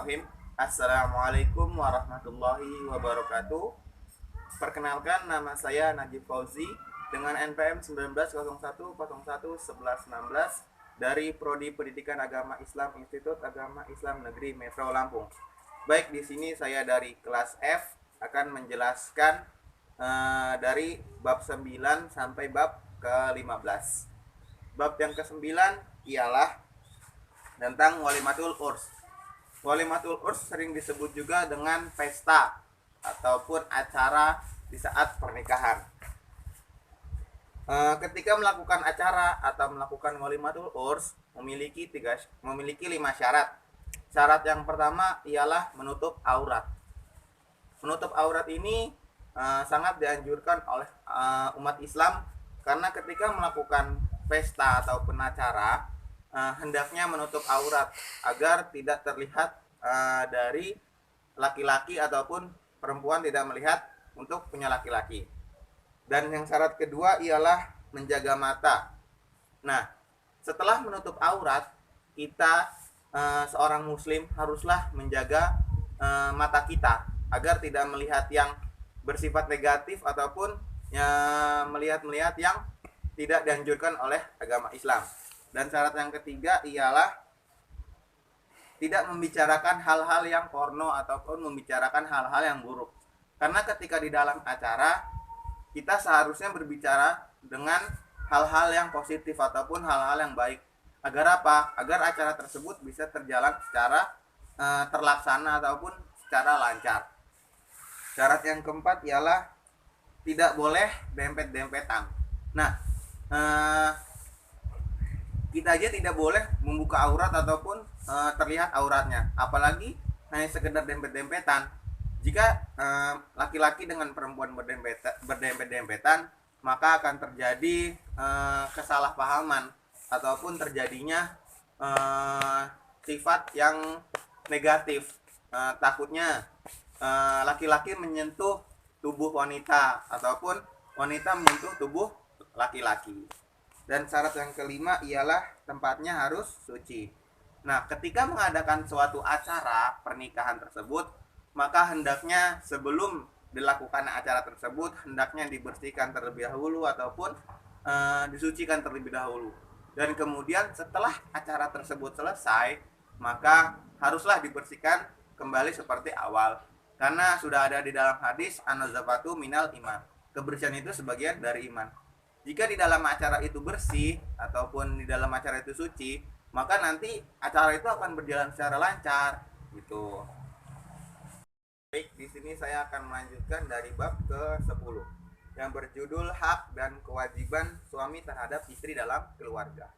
Bismillahirrahmanirrahim. Assalamualaikum warahmatullahi wabarakatuh. Perkenalkan, nama saya Najib Fauzi dengan NPM 1901011116 dari Prodi Pendidikan Agama Islam Institut Agama Islam Negeri Metro Lampung. Baik, di sini saya dari kelas F akan menjelaskan dari bab 9 sampai bab ke-15. Bab yang ke-9 ialah tentang Walimatul Urs. Walimatul Urs sering disebut juga dengan pesta ataupun acara di saat pernikahan. Ketika melakukan acara atau melakukan Walimatul Urs memiliki 5 syarat. Syarat yang pertama ialah menutup aurat. Menutup aurat ini sangat dianjurkan oleh umat Islam karena ketika melakukan pesta ataupun acara hendaknya menutup aurat agar tidak terlihat dari laki-laki ataupun perempuan tidak melihat untuk punya laki-laki. Dan yang syarat kedua ialah menjaga mata. Nah, setelah menutup aurat, kita seorang muslim haruslah menjaga mata kita agar tidak melihat yang bersifat negatif ataupun melihat yang tidak dianjurkan oleh agama Islam. Dan syarat yang ketiga ialah tidak membicarakan hal-hal yang porno ataupun membicarakan hal-hal yang buruk. Karena ketika di dalam acara, kita seharusnya berbicara dengan hal-hal yang positif ataupun hal-hal yang baik. Agar apa? Agar acara tersebut bisa terjalan secara terlaksana ataupun secara lancar. Syarat yang keempat ialah tidak boleh dempet-dempetan. Nah, kita aja tidak boleh membuka aurat ataupun terlihat auratnya, apalagi hanya sekedar dempet-dempetan. Jika laki-laki dengan perempuan berdempet-dempetan, maka akan terjadi kesalahpahaman ataupun terjadinya sifat yang negatif. Takutnya laki-laki menyentuh tubuh wanita ataupun wanita menyentuh tubuh laki-laki. Dan syarat yang kelima ialah tempatnya harus suci. Nah, ketika mengadakan suatu acara pernikahan tersebut, maka hendaknya sebelum dilakukan acara tersebut, hendaknya dibersihkan terlebih dahulu ataupun disucikan terlebih dahulu. Dan kemudian setelah acara tersebut selesai, maka haruslah dibersihkan kembali seperti awal. Karena sudah ada di dalam hadis, an-nazafatu minal iman. Kebersihan itu sebagian dari iman. Jika di dalam acara itu bersih ataupun di dalam acara itu suci, maka nanti acara itu akan berjalan secara lancar gitu. Baik, di sini saya akan melanjutkan dari bab ke-10 yang berjudul hak dan kewajiban suami terhadap istri dalam keluarga.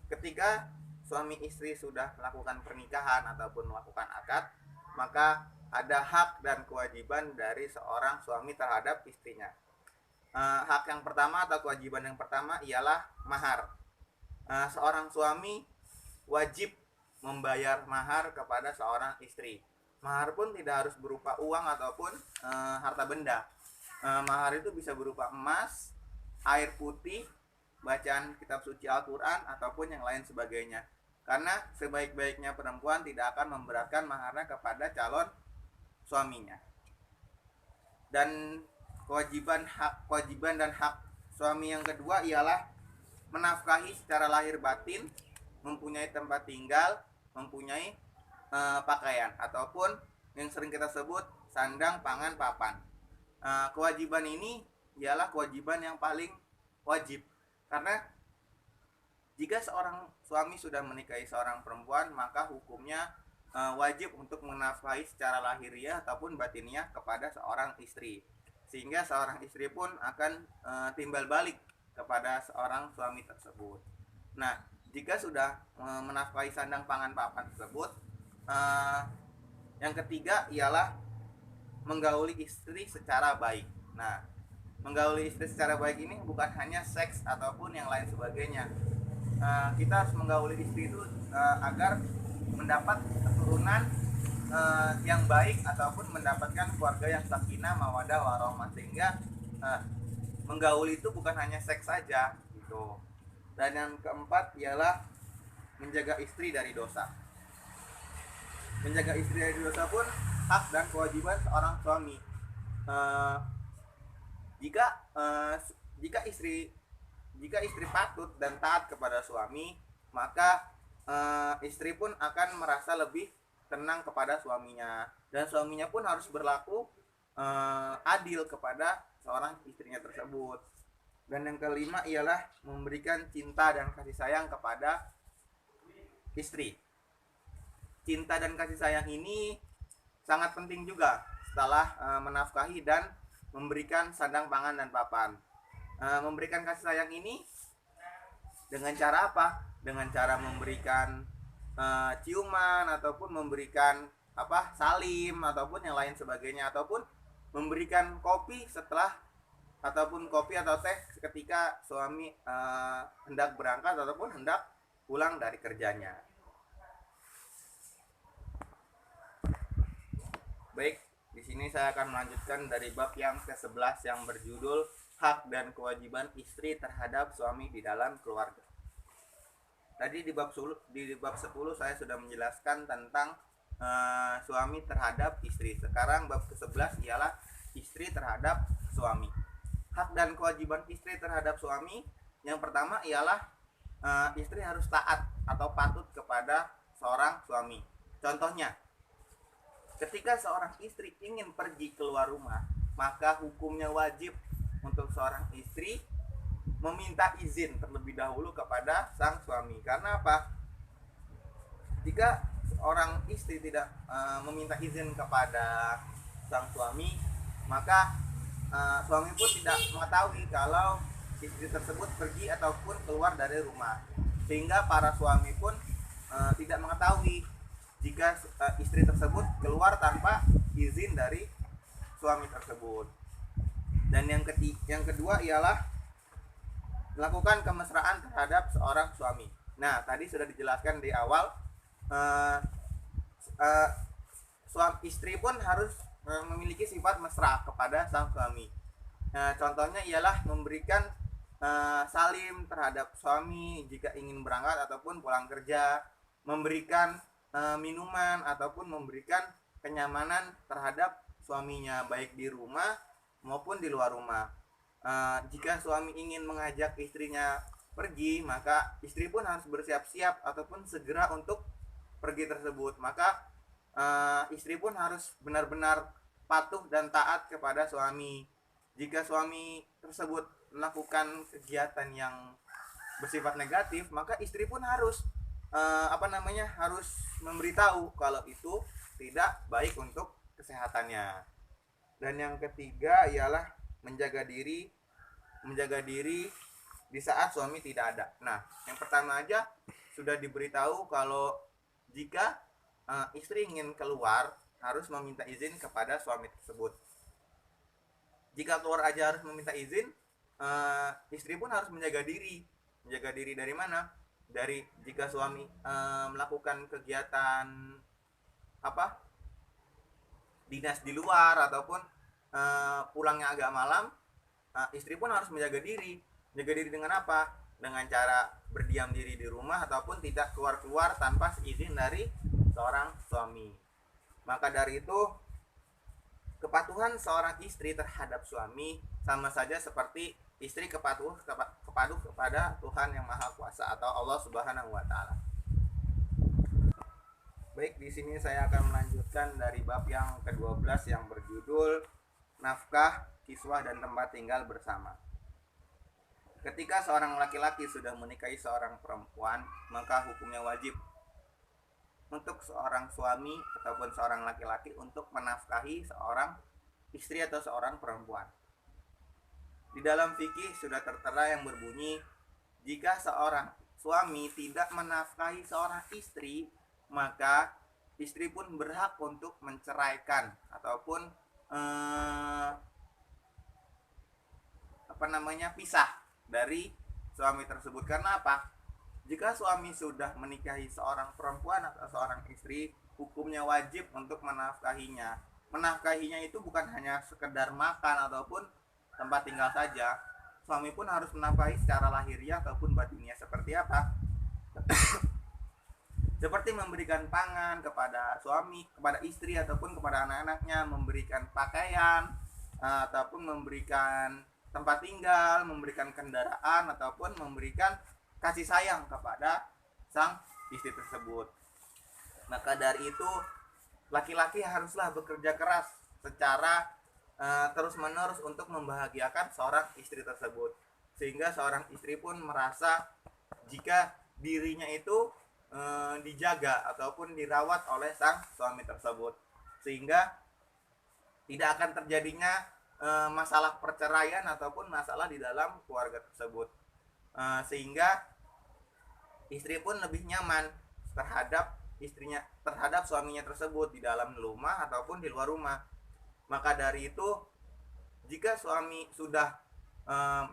Ketika suami istri sudah melakukan pernikahan ataupun melakukan akad, maka ada hak dan kewajiban dari seorang suami terhadap istrinya. Hak yang pertama atau kewajiban yang pertama ialah mahar. Seorang suami wajib membayar mahar kepada seorang istri. Mahar pun tidak harus berupa uang ataupun harta benda. Mahar itu bisa berupa emas, air putih, bacaan kitab suci Al-Quran ataupun yang lain sebagainya. Karena sebaik-baiknya perempuan tidak akan memberatkan maharnya kepada calon suaminya. Dan kewajiban dan hak suami yang kedua ialah menafkahi secara lahir batin, mempunyai tempat tinggal, mempunyai pakaian ataupun yang sering kita sebut sandang, pangan, papan. Kewajiban ini ialah kewajiban yang paling wajib karena jika seorang suami sudah menikahi seorang perempuan, maka hukumnya wajib untuk menafkahi secara lahiriah ataupun batiniah kepada seorang istri. Sehingga seorang istri pun akan timbal balik kepada seorang suami tersebut. Nah, jika sudah menafkahi sandang pangan papan tersebut, yang ketiga ialah menggauli istri secara baik. Nah, menggauli istri secara baik ini bukan hanya seks ataupun yang lain sebagainya. Kita harus menggauli istri itu agar mendapat keturunan yang baik ataupun mendapatkan keluarga yang sakinah, mawaddah, warahmah. Sehingga menggauli itu bukan hanya seks saja gitu. Dan yang keempat ialah menjaga istri dari dosa. Menjaga istri dari dosa pun hak dan kewajiban seorang suami. Eh, jika eh, jika istri patut dan taat kepada suami, maka istri pun akan merasa lebih tenang kepada suaminya, dan suaminya pun harus berlaku adil kepada seorang istrinya tersebut. Dan yang kelima ialah memberikan cinta dan kasih sayang kepada istri. Cinta dan kasih sayang ini sangat penting juga setelah menafkahi dan memberikan sandang pangan dan papan. Memberikan kasih sayang ini dengan cara apa? Dengan cara memberikan ciuman, ataupun memberikan salim, ataupun yang lain sebagainya, ataupun memberikan kopi atau teh ketika suami hendak berangkat ataupun hendak pulang dari kerjanya. Baik, di sini saya akan melanjutkan dari bab yang ke-11 yang berjudul hak dan kewajiban istri terhadap suami di dalam keluarga. Tadi di bab 10 saya sudah menjelaskan tentang suami terhadap istri. Sekarang bab ke-11 ialah istri terhadap suami. Hak dan kewajiban istri terhadap suami, yang pertama ialah istri harus taat atau patut kepada seorang suami. Contohnya, ketika seorang istri ingin pergi keluar rumah, maka hukumnya wajib untuk seorang istri meminta izin terlebih dahulu kepada sang suami. Karena apa? Jika seorang istri tidak meminta izin kepada sang suami, maka suami pun tidak mengetahui kalau istri tersebut pergi ataupun keluar dari rumah, sehingga para suami pun tidak mengetahui jika istri tersebut keluar tanpa izin dari suami tersebut. Dan yang kedua ialah melakukan kemesraan terhadap seorang suami. Nah, tadi sudah dijelaskan di awal, suami istri pun harus memiliki sifat mesra kepada sang suami. Contohnya ialah memberikan salim terhadap suami jika ingin berangkat ataupun pulang kerja, memberikan minuman ataupun memberikan kenyamanan terhadap suaminya baik di rumah maupun di luar rumah. Jika suami ingin mengajak istrinya pergi, maka istri pun harus bersiap-siap ataupun segera untuk pergi tersebut. Maka istri pun harus benar-benar patuh dan taat kepada suami. Jika suami tersebut melakukan kegiatan yang bersifat negatif, maka istri pun harus harus memberitahu kalau itu tidak baik untuk kesehatannya. Dan yang ketiga ialah menjaga diri di saat suami tidak ada. Nah, yang pertama aja sudah diberitahu kalau jika istri ingin keluar harus meminta izin kepada suami tersebut. Jika keluar aja harus meminta izin, istri pun harus menjaga diri. Menjaga diri dari mana? Dari jika suami melakukan kegiatan dinas di luar ataupun pulangnya agak malam, istri pun harus menjaga diri. Menjaga diri dengan apa? Dengan cara berdiam diri di rumah ataupun tidak keluar-keluar tanpa seizin dari seorang suami. Maka dari itu, kepatuhan seorang istri terhadap suami sama saja seperti istri kepatuh kepada Tuhan yang Maha Kuasa atau Allah Subhanahu wa taala. Baik, di sini saya akan melanjutkan dari bab yang ke-12 yang berjudul nafkah, kiswah dan tempat tinggal bersama. Ketika seorang laki-laki sudah menikahi seorang perempuan, maka hukumnya wajib untuk seorang suami ataupun seorang laki-laki untuk menafkahi seorang istri atau seorang perempuan. Di dalam fikih sudah tertera yang berbunyi, jika seorang suami tidak menafkahi seorang istri, maka istri pun berhak untuk menceraikan ataupun pisah dari suami tersebut. Karena apa? Jika suami sudah menikahi seorang perempuan atau seorang istri, hukumnya wajib untuk menafkahinya. Menafkahinya itu bukan hanya sekedar makan ataupun tempat tinggal saja. Suami pun harus menafkahi secara lahiriah ataupun batiniah. Seperti apa? seperti memberikan pangan kepada suami, kepada istri ataupun kepada anak-anaknya, memberikan pakaian, ataupun memberikan tempat tinggal, memberikan kendaraan, ataupun memberikan kasih sayang kepada sang istri tersebut. Maka dari itu laki-laki haruslah bekerja keras secara terus-menerus untuk membahagiakan seorang istri tersebut, sehingga seorang istri pun merasa jika dirinya itu dijaga ataupun dirawat oleh sang suami tersebut, sehingga tidak akan terjadinya masalah perceraian ataupun masalah di dalam keluarga tersebut, sehingga istri pun lebih nyaman terhadap suaminya tersebut di dalam rumah ataupun di luar rumah. Maka dari itu, jika suami sudah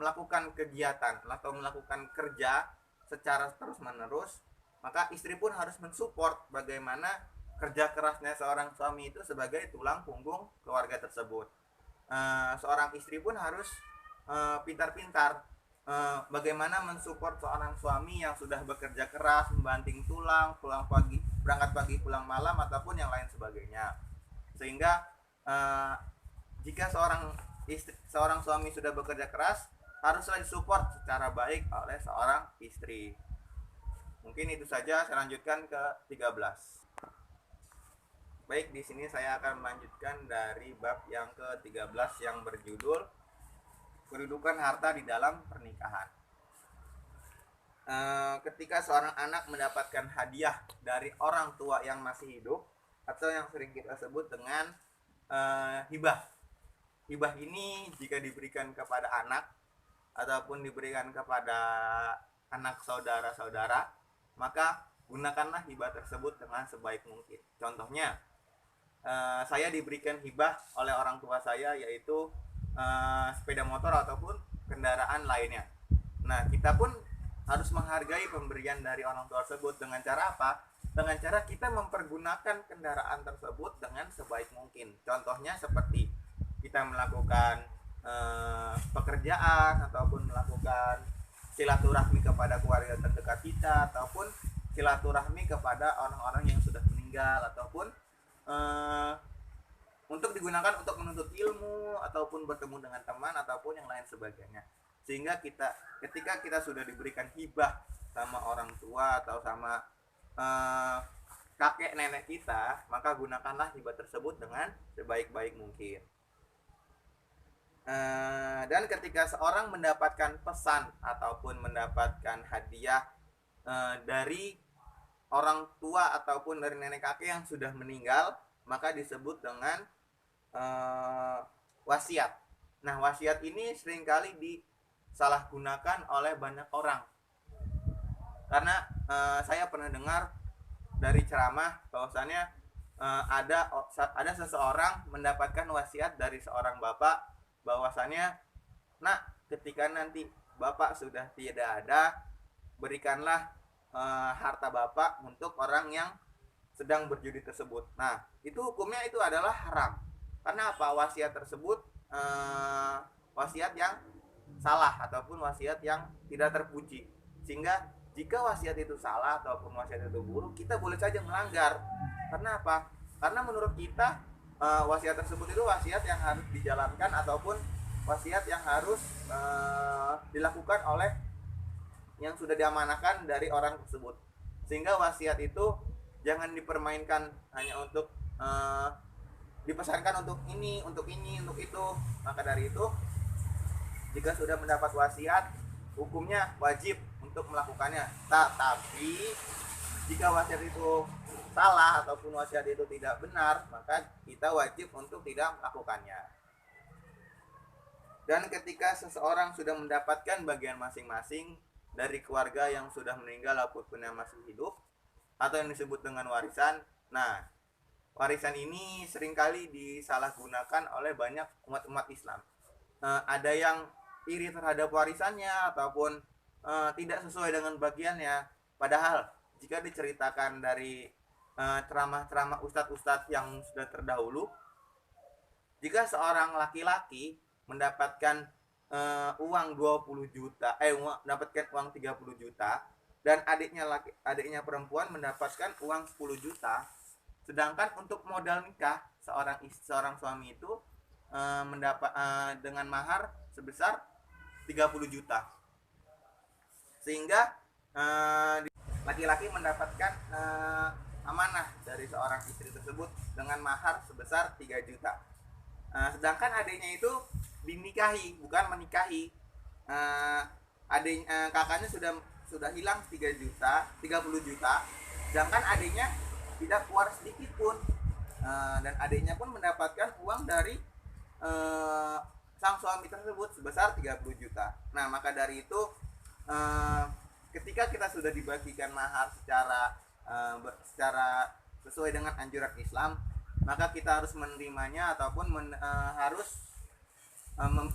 melakukan kegiatan atau melakukan kerja secara terus-menerus, maka istri pun harus mensupport bagaimana kerja kerasnya seorang suami itu sebagai tulang punggung keluarga tersebut. Seorang istri pun harus pintar-pintar bagaimana mensupport seorang suami yang sudah bekerja keras, membanting tulang, berangkat pagi, pulang malam, ataupun yang lain sebagainya. Sehingga jika seorang suami sudah bekerja keras, haruslah disupport secara baik oleh seorang istri. Mungkin itu saja, saya lanjutkan ke 13. Baik, di sini saya akan melanjutkan dari bab yang ke-13 yang berjudul kedudukan harta di dalam pernikahan. Ketika seorang anak mendapatkan hadiah dari orang tua yang masih hidup, atau yang sering kita sebut dengan hibah. Hibah ini jika diberikan kepada anak ataupun diberikan kepada anak saudara-saudara, maka gunakanlah hibah tersebut dengan sebaik mungkin. Contohnya, saya diberikan hibah oleh orang tua saya, yaitu sepeda motor ataupun kendaraan lainnya. Nah, kita pun harus menghargai pemberian dari orang tua tersebut. Dengan cara apa? Dengan cara kita mempergunakan kendaraan tersebut dengan sebaik mungkin. Contohnya seperti kita melakukan pekerjaan ataupun melakukan silaturahmi kepada keluarga terdekat kita, ataupun silaturahmi kepada orang-orang yang sudah meninggal, ataupun untuk digunakan untuk menuntut ilmu ataupun bertemu dengan teman ataupun yang lain sebagainya. Sehingga ketika kita sudah diberikan hibah sama orang tua atau sama kakek nenek kita, maka gunakanlah hibah tersebut dengan sebaik-baik mungkin. Dan ketika seorang mendapatkan pesan ataupun mendapatkan hadiah dari orang tua ataupun dari nenek kakek yang sudah meninggal, maka disebut dengan wasiat. Nah, wasiat ini seringkali disalahgunakan oleh banyak orang. Karena saya pernah dengar dari ceramah bahwasannya ada seseorang mendapatkan wasiat dari seorang bapak bahwasannya, "Nak, ketika nanti bapak sudah tidak ada, berikanlah harta bapak untuk orang yang sedang berjudi tersebut." Nah, itu hukumnya itu adalah haram. Karena apa? Wasiat tersebut wasiat yang salah ataupun wasiat yang tidak terpuji. Sehingga jika wasiat itu salah ataupun wasiat itu buruk, kita boleh saja melanggar. Karena apa? Karena menurut kita wasiat tersebut itu wasiat yang harus dijalankan ataupun wasiat yang harus dilakukan oleh yang sudah diamanahkan dari orang tersebut. Sehingga wasiat itu jangan dipermainkan hanya untuk dipesankan untuk ini, untuk itu. Maka dari itu, jika sudah mendapat wasiat, hukumnya wajib untuk melakukannya. Tapi jika wasiat itu salah ataupun wasiat itu tidak benar, maka kita wajib untuk tidak melakukannya. Dan ketika seseorang sudah mendapatkan bagian masing-masing dari keluarga yang sudah meninggal ataupun yang masih hidup, atau yang disebut dengan warisan, nah, warisan ini seringkali disalahgunakan oleh banyak umat-umat Islam. Ada yang iri terhadap warisannya ataupun tidak sesuai dengan bagiannya. Padahal jika diceritakan dari ceramah-ceramah ustadz-ustadz yang sudah terdahulu, jika seorang laki-laki mendapatkan uang 20 juta, mendapatkan uang 30 juta, dan adiknya perempuan mendapatkan uang 10 juta, sedangkan untuk modal nikah seorang suami itu dengan mahar sebesar 30 juta, sehingga laki-laki mendapatkan amanah dari seorang istri tersebut dengan mahar sebesar 3 juta. Sedangkan adiknya itu dinikahi, bukan menikahi. Kakaknya sudah hilang 30 juta, sedangkan adiknya tidak keluar sedikit pun. Dan adiknya pun mendapatkan uang dari sang suami tersebut sebesar 30 juta. Nah, maka dari itu ketika kita sudah dibagikan mahar secara sesuai dengan anjuran Islam, maka kita harus menerimanya ataupun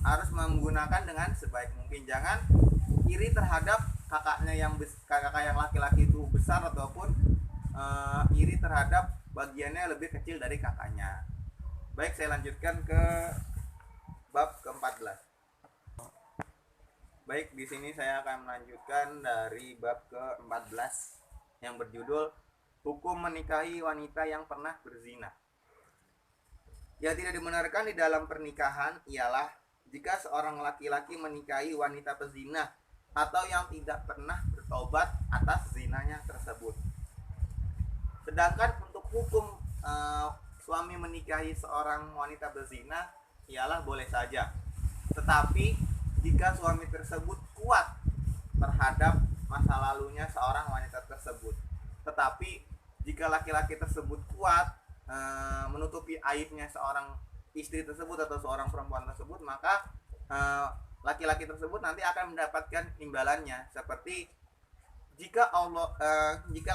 harus menggunakan dengan sebaik mungkin. Jangan iri terhadap kakak yang laki-laki itu besar, ataupun iri terhadap bagiannya lebih kecil dari kakaknya. Baik, saya lanjutkan ke bab ke-14. Baik, di sini saya akan melanjutkan dari bab ke-14 yang berjudul Hukum Menikahi Wanita yang Pernah Berzina. Yang tidak dibenarkan di dalam pernikahan ialah jika seorang laki-laki menikahi wanita pezina atau yang tidak pernah bertobat atas zinanya tersebut. Sedangkan untuk hukum suami menikahi seorang wanita berzina ialah boleh saja, tetapi jika suami tersebut kuat terhadap masa lalunya seorang wanita tersebut. Tetapi jika laki-laki tersebut kuat menutupi aibnya seorang istri tersebut atau seorang perempuan tersebut, maka laki-laki tersebut nanti akan mendapatkan imbalannya. Seperti jika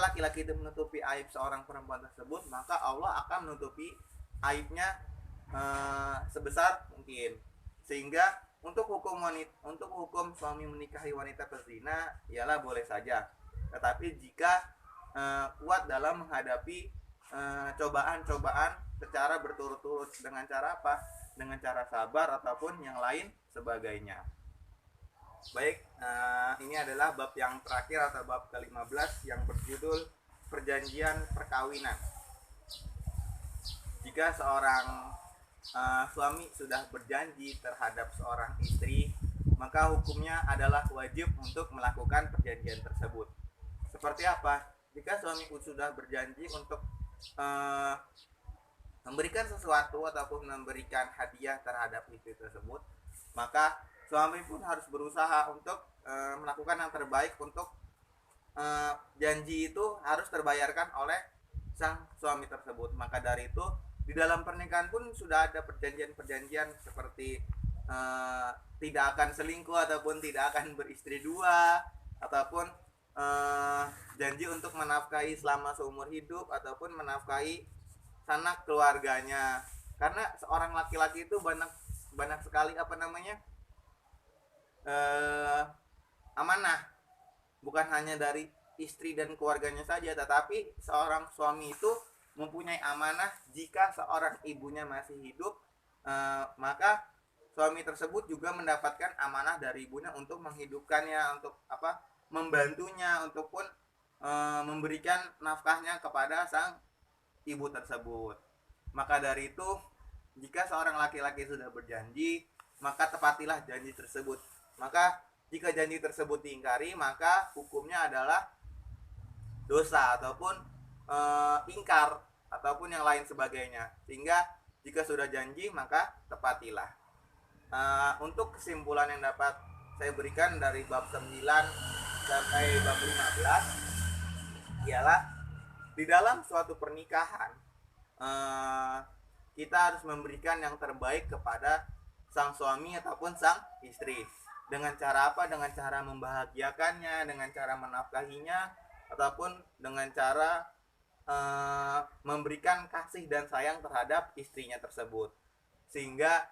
laki-laki itu menutupi aib seorang perempuan tersebut, maka Allah akan menutupi aibnya sebesar mungkin. Sehingga untuk hukum suami menikahi wanita pezina ialah boleh saja, tetapi jika kuat dalam menghadapi cobaan-cobaan secara berturut-turut, dengan cara apa? Dengan cara sabar ataupun yang lain sebagainya. Baik, ini adalah bab yang terakhir atau bab ke-15 yang berjudul perjanjian perkawinan. Jika seorang suami sudah berjanji terhadap seorang istri, maka hukumnya adalah wajib untuk melakukan perjanjian tersebut. Seperti apa? Jika suami sudah berjanji untuk memberikan sesuatu ataupun memberikan hadiah terhadap istri tersebut, maka suami pun harus berusaha untuk melakukan yang terbaik untuk janji itu harus terbayarkan oleh sang suami tersebut. Maka dari itu di dalam pernikahan pun sudah ada perjanjian-perjanjian seperti tidak akan selingkuh ataupun tidak akan beristri dua, ataupun janji untuk menafkahi selama seumur hidup ataupun menafkahi sanak keluarganya. Karena seorang laki-laki itu banyak sekali amanah, bukan hanya dari istri dan keluarganya saja, tetapi seorang suami itu mempunyai amanah. Jika seorang ibunya masih hidup, maka suami tersebut juga mendapatkan amanah dari ibunya untuk menghidupkannya, untuk membantunya, ataupun memberikan nafkahnya kepada sang ibu tersebut. Maka dari itu, jika seorang laki-laki sudah berjanji, maka tepatilah janji tersebut. Maka jika janji tersebut diingkari, maka hukumnya adalah dosa ataupun ingkar ataupun yang lain sebagainya. Sehingga jika sudah janji, maka tepatilah. Untuk kesimpulan yang dapat saya berikan dari bab 9 sampai bab 15 ialah di dalam suatu pernikahan kita harus memberikan yang terbaik kepada sang suami ataupun sang istri. Dengan cara apa? Dengan cara membahagiakannya, dengan cara menafkahinya, ataupun dengan cara memberikan kasih dan sayang terhadap istrinya tersebut. Sehingga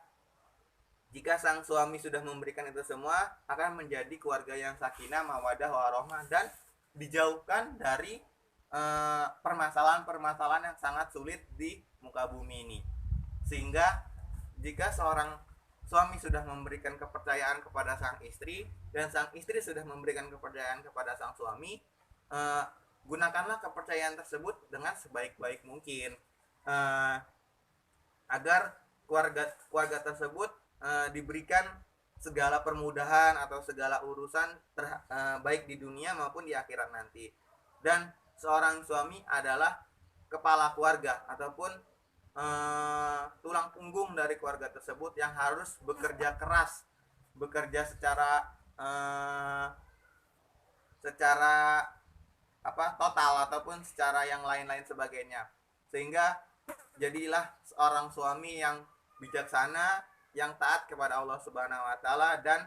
jika sang suami sudah memberikan itu semua, akan menjadi keluarga yang sakinah, mawadah, warahmah, dan dijauhkan dari permasalahan-permasalahan yang sangat sulit di muka bumi ini. Sehingga jika seorang suami sudah memberikan kepercayaan kepada sang istri, dan sang istri sudah memberikan kepercayaan kepada sang suami, eh, gunakanlah kepercayaan tersebut dengan sebaik-baik mungkin, eh, agar keluarga tersebut diberikan segala permudahan atau segala urusan baik di dunia maupun di akhirat nanti. Dan seorang suami adalah kepala keluarga ataupun tulang punggung dari keluarga tersebut yang harus bekerja keras, bekerja secara total ataupun secara yang lain-lain sebagainya, sehingga jadilah seorang suami yang bijaksana, yang taat kepada Allah Subhanahu wa taala, dan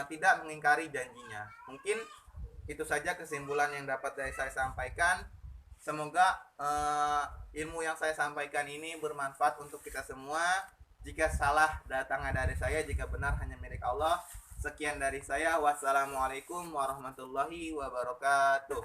tidak mengingkari janjinya. Mungkin itu saja kesimpulan yang dapat saya sampaikan. Semoga ilmu yang saya sampaikan ini bermanfaat untuk kita semua. Jika salah datang dari saya, jika benar hanya milik Allah. Sekian dari saya. Wassalamualaikum warahmatullahi wabarakatuh.